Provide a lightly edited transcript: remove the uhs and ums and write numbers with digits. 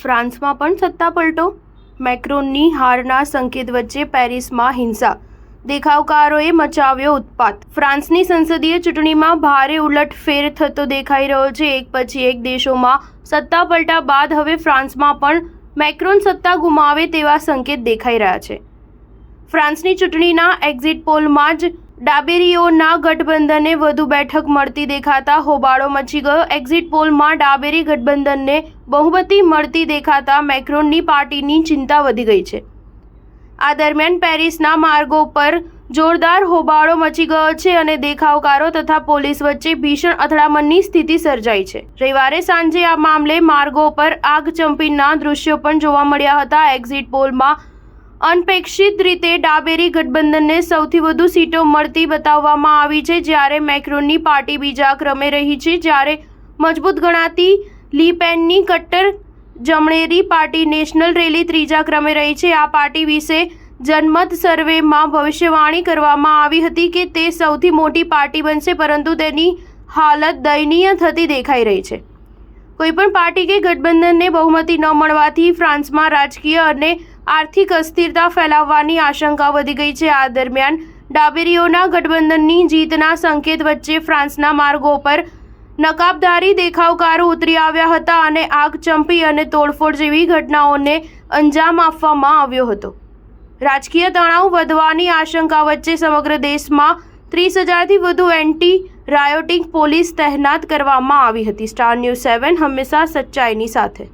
ફ્રાન્સમાં પણ સત્તા પલટો. મેક્રોનની હારના સંકેત વચ્ચે પેરિસમાં હિંસા, દેખાવકારોએ મચાવ્યો ઉત્પાત. ફ્રાન્સની સંસદીય ચૂંટણીમાં ભારે ઉલટફેર થતો દેખાઈ રહ્યો છે. એક પછી એક દેશોમાં સત્તા પલટા બાદ હવે ફ્રાન્સમાં પણ મેક્રોન સત્તા ગુમાવે તેવા સંકેત દેખાઈ રહ્યા છે. ફ્રાન્સની ચૂંટણીના એક્ઝિટ પોલમાં જ ડાબેરીઓના ગઠબંધનને વધુ બેઠક મળતી દેખાતા હોબાળો મચી ગયો. એક્ઝિટ પોલમાં ડાબેરી ગઠબંધનને બહુમતી મળતી દેખાતા મેક્રોનની પાર્ટીની ચિંતા વધી ગઈ છે. આ દરમિયાન પેરિસના માર્ગો પર જોરદાર હોબાળો મચી ગયો છે અને દેખાવકારો તથા પોલીસ વચ્ચે ભીષણ અથડામણની સ્થિતિ સર્જાઈ છે. રવિવારે સાંજે આ મામલે માર્ગો પર આગચંપીના દૃશ્યો પણ જોવા મળ્યા હતા. એક્ઝિટ પોલમાં અનપેક્ષિત રીતે ડાબેરી ગઠબંધનને સૌથી વધુ સીટો મળતી બતાવવામાં આવી છે, જ્યારે મેક્રોનની પાર્ટી બીજા ક્રમે રહી છે. જ્યારે મજબૂત ગણાતી લી પેનની કટ્ટર જમણેરી પાર્ટી નેશનલ રેલી ત્રીજા ક્રમે રહી છે. આ પાર્ટી વિશે જનમત સર્વેમાં ભવિષ્યવાણી કરવામાં આવી હતી કે તે સૌથી મોટી પાર્ટી બનશે, પરંતુ તેની હાલત દયનીય થતી દેખાઈ રહી છે. કોઈપણ પાર્ટી કે ગઠબંધનને બહુમતી ન મળવાથી ફ્રાન્સમાં રાજકીય અને આર્થિક અસ્થિરતા ફેલાવવાની આશંકા વધી ગઈ છે. આ દરમિયાન ડાબેરીઓના ગઠબંધનની જીતના સંકેત વચ્ચે ફ્રાન્સના માર્ગો પર નકાબદારી દેખાવકારો ઉતરી આવ્યા હતા અને આગચંપી અને તોડફોડ જેવી ઘટનાઓને અંજામ આપવામાં આવ્યો હતો. રાજકીય તણાવ વધવાની આશંકા વચ્ચે સમગ્ર દેશમાં 30,000થી વધુ એન્ટી રાયોટિંગ પોલીસ તહેનાત કરવામાં આવી હતી. સ્ટાર ન્યૂઝ 7 હંમેશા સચ્ચાઈની સાથે.